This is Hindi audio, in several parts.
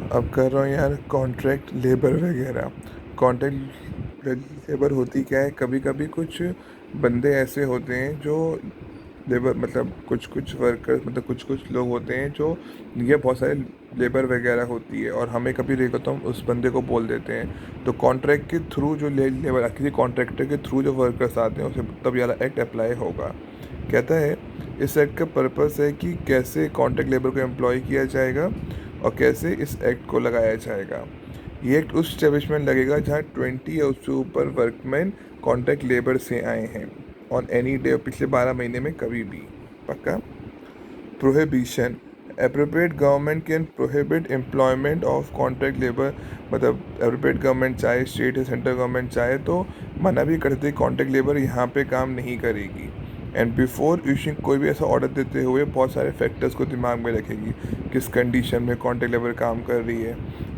अब कर रहा हूँ यार कॉन्ट्रैक्ट लेबर वगैरह। कॉन्ट्रैक्ट लेबर होती क्या है, कभी कभी कुछ बंदे ऐसे होते हैं जो लेबर मतलब कुछ कुछ वर्कर मतलब कुछ कुछ लोग होते हैं जो ये बहुत सारे लेबर वगैरह होती है और हमें कभी देखो तो हम उस बंदे को बोल देते हैं। तो कॉन्ट्रैक्ट के थ्रू जो लेबर किसी कॉन्ट्रैक्टर के थ्रू जो वर्कर्स आते हैं उसे तब ये वाला एक्ट अप्लाई होगा। कहता है इस एक्ट का पर्पस है कि कैसे कॉन्ट्रैक्ट लेबर को एम्प्लॉय किया जाएगा और कैसे इस एक्ट को लगाया जाएगा। ये एक्ट उस स्टेब्लिशमेंट लगेगा जहाँ 20 या उससे ऊपर वर्कमैन कॉन्ट्रैक्ट लेबर से आए हैं ऑन एनी डे पिछले 12 महीने में कभी भी। पक्का। Prohibition. Appropriate government can prohibit employment of contract labour. मतलब अप्रोप्रिएट गवर्नमेंट चाहे स्टेट या सेंट्रल गवर्नमेंट चाहे तो मना भी करते कॉन्ट्रैक्ट लेबर यहाँ पे काम नहीं करेगी। एंड बिफोर इशूइंग कोई भी ऐसा ऑर्डर देते हुए बहुत सारे फैक्टर्स को दिमाग में रखेगी। किस कंडीशन में कॉन्ट्रैक्ट लेबर काम कर रही है,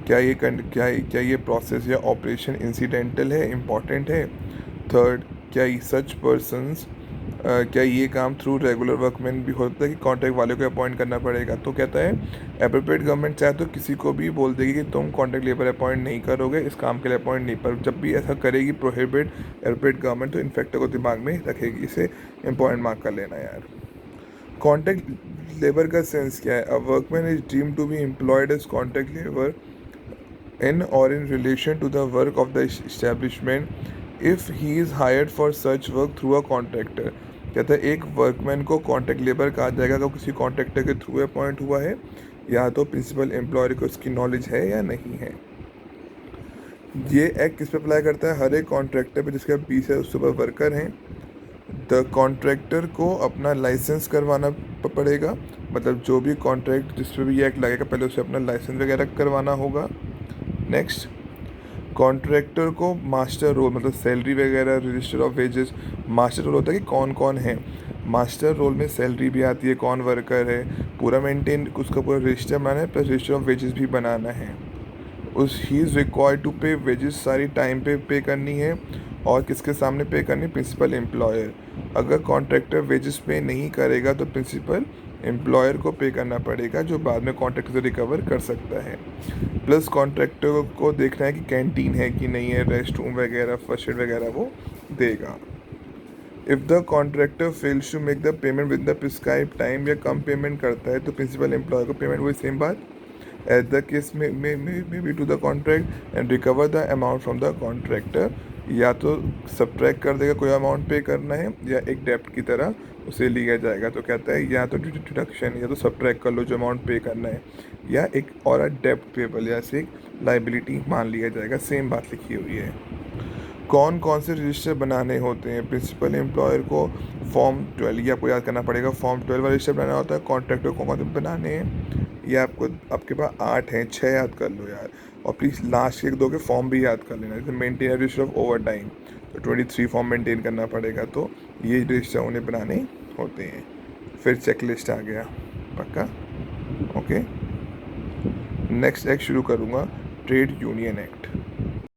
क्या ये प्रोसेस या ऑपरेशन इंसिडेंटल है, इम्पॉर्टेंट है। थर्ड, क्या सच पर्सन्स क्या ये काम थ्रू रेगुलर वर्कमैन भी होता है कि कॉन्ट्रैक्ट वाले को अपॉइंट करना पड़ेगा। तो कहता है अप्रोप्रिएट गवर्नमेंट चाहे तो किसी को भी बोल देगी कि तुम कॉन्ट्रैक्ट लेबर अपॉइंट नहीं करोगे, इस काम के लिए अपॉइंट नहीं, पर जब भी ऐसा करेगी प्रोहिबिट अप्रोप्रिएट गवर्नमेंट तो इन फैक्टर को दिमाग में रखेगी। इसे इंपॉर्टेंट मार्क कर लेना यार। कॉन्ट्रैक्ट लेबर का सेंस क्या है? A workman is deemed to be employed as contract labour in or in relation to the work of the establishment if he is hired for such work through a contractor। कहता है एक वर्कमैन को कॉन्ट्रैक्ट लेबर कहा जाएगा अगर किसी कॉन्ट्रैक्टर के थ्रू अपॉइंट हुआ है या तो प्रिंसिपल एम्प्लॉयर को उसकी नॉलेज है या नहीं है। ये एक्ट किस पे अप्लाई करता है? हर एक कॉन्ट्रैक्टर पे जिसके 20 है उससे ऊपर वर्कर हैं। द कॉन्ट्रैक्टर को अपना लाइसेंस करवाना पड़ेगा। मतलब जो भी कॉन्ट्रैक्ट जिस पे भी ये एक्ट लगेगा पहले उसे अपना लाइसेंस वगैरह करवाना होगा। नेक्स्ट, कॉन्ट्रैक्टर को मास्टर रोल मतलब सैलरी वगैरह register of wages. Master roll होता है कि कौन कौन है। मास्टर रोल में सैलरी भी आती है, कौन वर्कर है, पूरा मेंटेन उसका पूरा रजिस्टर बनाना है, प्लस रजिस्टर ऑफ वेजेस भी बनाना है। उस he is required to pay wages सारी टाइम पे करनी है और किसके सामने पे करनी है? Principal employer. अगर कॉन्ट्रैक्टर वेजेस पे नहीं करेगा तो प्रिंसिपल एम्प्लॉयर को पे करना पड़ेगा जो बाद में कॉन्ट्रैक्टर से रिकवर कर सकता है। प्लस कॉन्ट्रैक्टर को देखना है कि कैंटीन है कि नहीं है, रेस्ट रूम वगैरह फर्स्ट एड वगैरह वो देगा। If the contractor fails to make the payment with the prescribe time या कम पेमेंट करता है तो प्रिंसिपल एम्प्लॉयर को पेमेंट वही सेम बात एज द केस में be to the contract and recover the amount from the contractor. या तो सब्ट्रैक्ट कर देगा, कोई अमाउंट पे करना है, या एक डेप्ट की तरह उसे लिया जाएगा। तो कहता है या तो डिडक्शन या तो सब्ट्रैक्ट कर लो जो अमाउंट पे करना है, या एक और डेप्ट पेबल या से एक लाइबिलिटी मान लिया जाएगा। सेम बात लिखी हुई है। कौन कौन से रजिस्टर बनाने होते हैं? प्रिंसिपल एम्प्लॉयर को फॉर्म 12, ये आपको याद करना पड़ेगा, फॉर्म 12 वाला रजिस्टर बनाना होता है। कॉन्ट्रैक्टर को कौन से बनाने हैं ये आपको आपके पास 8 हैं, 6 याद कर लो यार। और प्लीज़ लास्ट के 2 के फॉर्म भी याद कर लेना। जैसे maintain register of over time तो 23 फॉर्म मेंटेन करना पड़ेगा, तो ये रजिस्टर उन्हें बनाने होते हैं। फिर चेक लिस्ट आ गया। पक्का। ओके। नेक्स्ट एक्ट शुरू करूँगा, ट्रेड यूनियन एक्ट।